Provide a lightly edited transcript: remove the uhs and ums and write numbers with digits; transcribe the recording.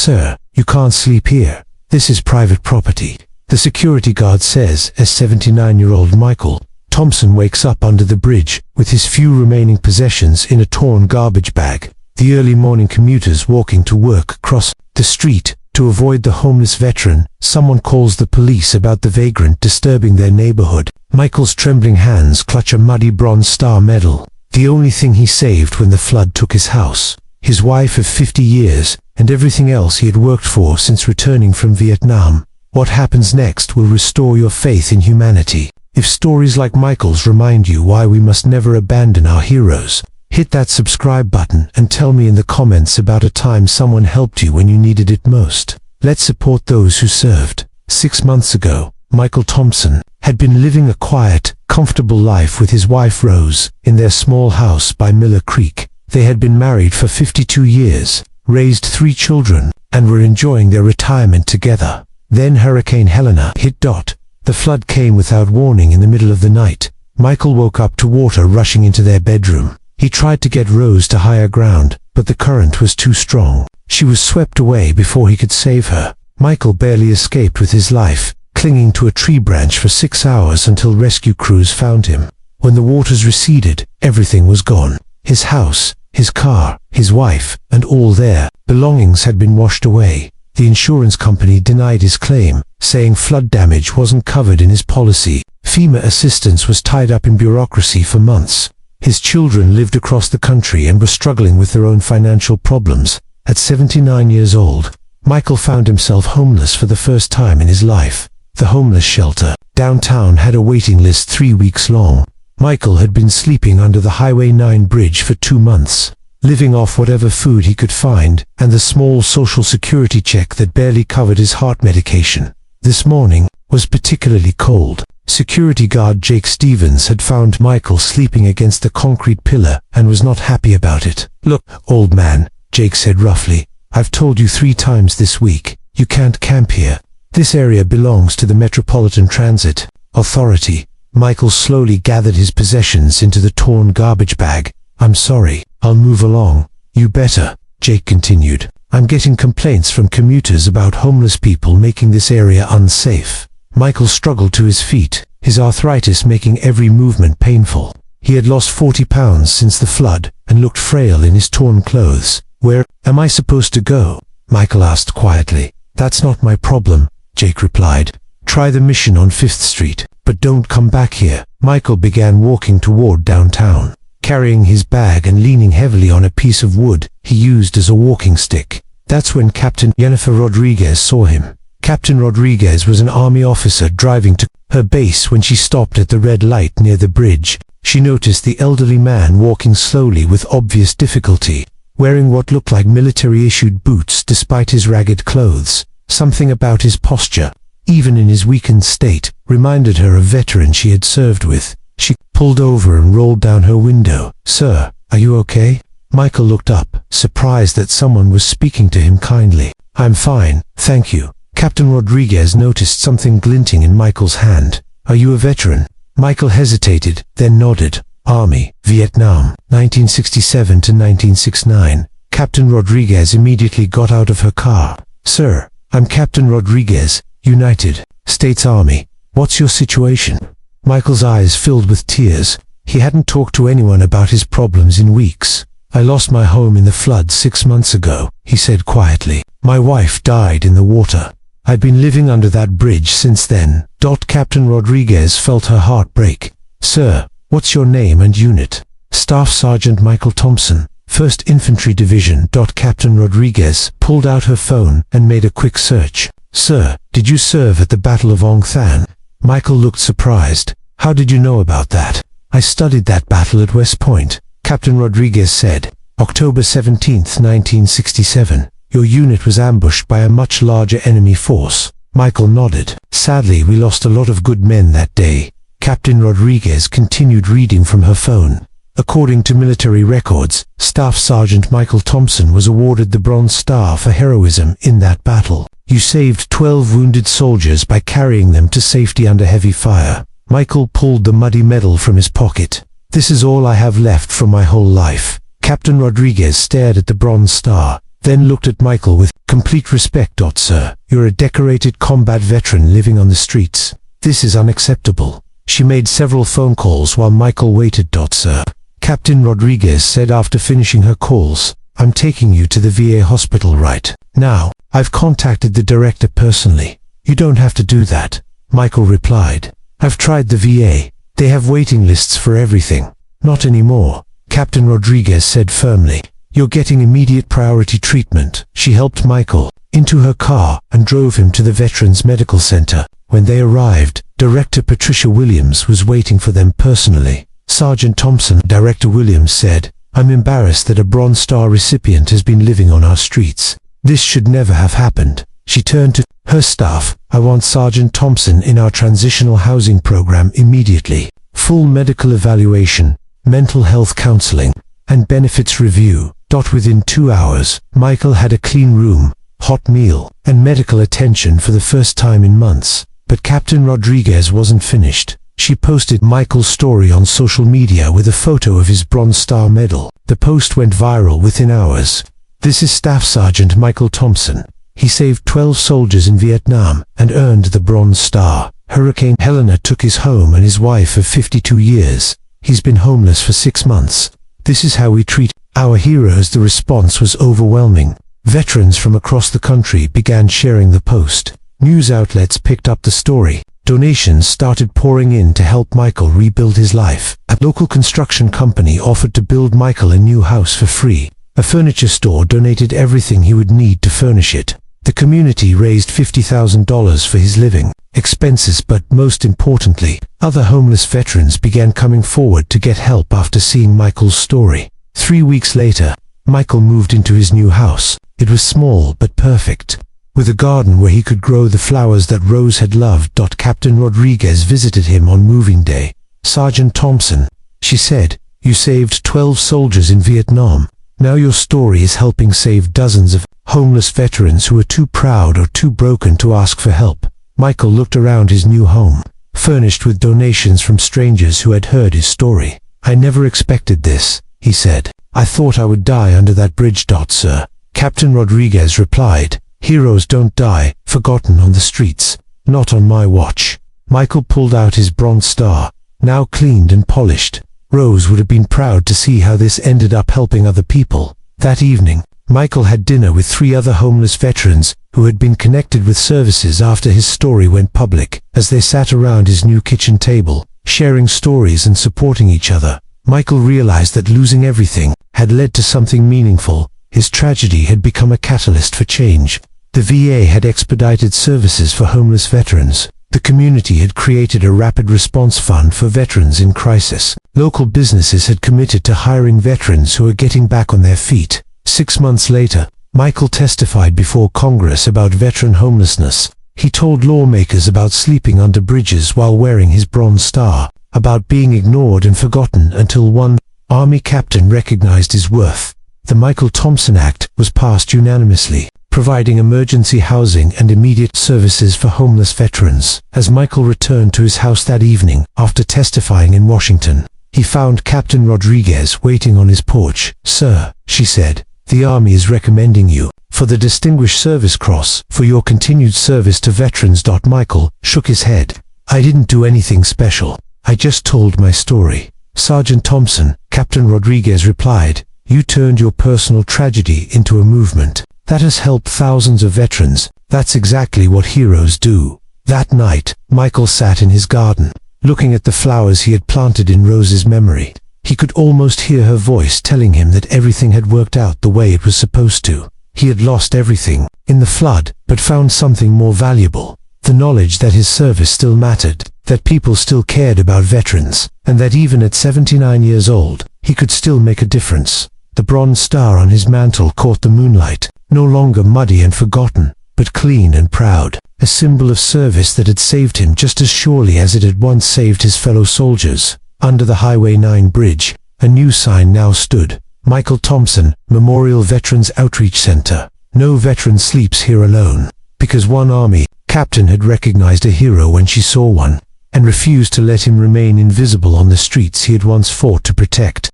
"Sir, you can't sleep here. This is private property," the security guard says as 79-year-old Michael Thompson wakes up under the bridge with his few remaining possessions in a torn garbage bag. The early morning commuters walking to work cross the street to avoid the homeless veteran. Someone calls the police about the vagrant disturbing their neighborhood. Michael's trembling hands clutch a muddy Bronze Star medal, the only thing he saved when the flood took his house, his wife of 50 years, and everything else he had worked for since returning from Vietnam. What happens next will restore your faith in humanity. If stories like Michael's remind you why we must never abandon our heroes, hit that subscribe button and tell me in the comments about a time someone helped you when you needed it most. Let's support those who served. 6 months ago, Michael Thompson had been living a quiet, comfortable life with his wife Rose in their small house by Miller Creek. They had been married for 52 years, raised 3 children, and were enjoying their retirement together. Then Hurricane Helena hit. The flood came without warning in the middle of the night. Michael woke up to water rushing into their bedroom. He tried to get Rose to higher ground, but the current was too strong. She was swept away before he could save her. Michael barely escaped with his life, clinging to a tree branch for 6 hours until rescue crews found him. When the waters receded, everything was gone. His house, his car, his wife, and all their belongings had been washed away. The insurance company denied his claim, saying flood damage wasn't covered in his policy. FEMA assistance was tied up in bureaucracy for months. His children lived across the country and were struggling with their own financial problems. At 79 years old, Michael found himself homeless for the first time in his life. The homeless shelter downtown had a waiting list 3 weeks long. Michael had been sleeping under the Highway 9 bridge for 2 months, living off whatever food he could find and the small social security check that barely covered his heart medication. This morning was particularly cold. Security guard Jake Stevens had found Michael sleeping against the concrete pillar and was not happy about it. "Look, old man," Jake said roughly, "I've told you 3 times this week, you can't camp here. This area belongs to the Metropolitan Transit Authority." Michael slowly gathered his possessions into the torn garbage bag. "I'm sorry, I'll move along." "You better," Jake continued. "I'm getting complaints from commuters about homeless people making this area unsafe." Michael struggled to his feet, his arthritis making every movement painful. He had lost 40 pounds since the flood and looked frail in his torn clothes. "Where am I supposed to go?" Michael asked quietly. "That's not my problem," Jake replied. "Try the Mission on 5th Street, but don't come back here." Michael began walking toward downtown, carrying his bag and leaning heavily on a piece of wood he used as a walking stick. That's when Captain Jennifer Rodriguez saw him. Captain Rodriguez was an Army officer driving to her base when she stopped at the red light near the bridge. She noticed the elderly man walking slowly with obvious difficulty, wearing what looked like military-issued boots despite his ragged clothes. Something about his posture, even in his weakened state, reminded her of veterans she had served with. She pulled over and rolled down her window. "Sir, are you okay?" Michael looked up, surprised that someone was speaking to him kindly. "I'm fine, thank you." Captain Rodriguez noticed something glinting in Michael's hand. "Are you a veteran?" Michael hesitated, then nodded. "Army, Vietnam, 1967 to 1969. Captain Rodriguez immediately got out of her car. "Sir, I'm Captain Rodriguez, United States Army. What's your situation?" Michael's eyes filled with tears. He hadn't talked to anyone about his problems in weeks. "I lost my home in the flood 6 months ago," he said quietly. "My wife died in the water. I've been living under that bridge since then." Captain Rodriguez felt her heart break. "Sir, what's your name and unit?" "Staff Sergeant Michael Thompson, 1st Infantry Division." Captain Rodriguez pulled out her phone and made a quick search. "Sir, did you serve at the Battle of Ong Than?" Michael looked surprised. "How did you know about that?" "I studied that battle at West Point," Captain Rodriguez said. "October 17th, 1967. Your unit was ambushed by a much larger enemy force." Michael nodded. "Sadly, we lost a lot of good men that day." Captain Rodriguez continued reading from her phone. According to military records, Staff Sergeant Michael Thompson was awarded the Bronze Star for heroism in that battle. "You saved 12 wounded soldiers by carrying them to safety under heavy fire." Michael pulled the muddy medal from his pocket. "This is all I have left from my whole life." Captain Rodriguez stared at the Bronze Star, then looked at Michael with complete respect. Sir, you're a decorated combat veteran living on the streets. This is unacceptable. She made several phone calls while Michael waited. Sir, Captain Rodriguez said after finishing her calls, I'm taking you to the VA hospital right now. I've contacted the director personally. You don't have to do that, Michael replied. I've tried the VA. They have waiting lists for everything. Not anymore, Captain Rodriguez said firmly. You're getting immediate priority treatment. She helped Michael into her car and drove him to the Veterans Medical Center. When they arrived, Director Patricia Williams was waiting for them personally. Sergeant Thompson, Director Williams said, I'm embarrassed that a Bronze Star recipient has been living on our streets. This should never have happened. She turned to her staff. I want Sergeant Thompson in our transitional housing program immediately. Full medical evaluation, mental health counseling, and benefits review. Within 2 hours, Michael had a clean room, hot meal, and medical attention for the first time in months. But Captain Rodriguez wasn't finished. She posted Michael's story on social media with a photo of his Bronze Star medal. The post went viral within hours. This is Staff Sergeant Michael Thompson. He saved 12 soldiers in Vietnam and earned the Bronze Star. Hurricane Helena took his home and his wife of 52 years. He's been homeless for 6 months. This is how we treat our heroes. The response was overwhelming. Veterans from across the country began sharing the post. News outlets picked up the story. Donations started pouring in to help Michael rebuild his life. A local construction company offered to build Michael a new house for free. A furniture store donated everything he would need to furnish it. The community raised $50,000 for his living expenses, but most importantly, other homeless veterans began coming forward to get help after seeing Michael's story. 3 weeks later, Michael moved into his new house. It was small but perfect, with a garden where he could grow the flowers that Rose had loved. Captain Rodriguez visited him on moving day. Sergeant Thompson, she said, you saved 12 soldiers in Vietnam. Now your story is helping save dozens of homeless veterans who are too proud or too broken to ask for help. Michael looked around his new home, furnished with donations from strangers who had heard his story. I never expected this, he said. I thought I would die under that bridge. Sir, Captain Rodriguez replied. Heroes don't die, forgotten on the streets. Not on my watch. Michael pulled out his Bronze Star, now cleaned and polished. Rose would have been proud to see how this ended up helping other people. That evening, Michael had dinner with 3 other homeless veterans who had been connected with services after his story went public. As they sat around his new kitchen table, sharing stories and supporting each other, Michael realized that losing everything had led to something meaningful. His tragedy had become a catalyst for change. The VA had expedited services for homeless veterans. The community had created a rapid response fund for veterans in crisis. Local businesses had committed to hiring veterans who are getting back on their feet. 6 months later, Michael testified before Congress about veteran homelessness. He told lawmakers about sleeping under bridges while wearing his Bronze Star, about being ignored and forgotten until one Army captain recognized his worth. The Michael Thompson Act was passed unanimously, providing emergency housing and immediate services for homeless veterans. As Michael returned to his house that evening, after testifying in Washington, he found Captain Rodriguez waiting on his porch. Sir, she said, the Army is recommending you for the Distinguished Service Cross for your continued service to veterans. Michael shook his head. I didn't do anything special. I just told my story. Sergeant Thompson, Captain Rodriguez replied, you turned your personal tragedy into a movement that has helped thousands of veterans. That's exactly what heroes do. That night, Michael sat in his garden, looking at the flowers he had planted in Rose's memory. He could almost hear her voice telling him that everything had worked out the way it was supposed to. He had lost everything in the flood, but found something more valuable. The knowledge that his service still mattered, that people still cared about veterans, and that even at 79 years old, he could still make a difference. The Bronze Star on his mantle caught the moonlight, no longer muddy and forgotten, but clean and proud, a symbol of service that had saved him just as surely as it had once saved his fellow soldiers. Under the Highway 9 bridge, a new sign now stood. Michael Thompson, Memorial Veterans Outreach Center. No veteran sleeps here alone. Because one Army captain had recognized a hero when she saw one, and refused to let him remain invisible on the streets he had once fought to protect.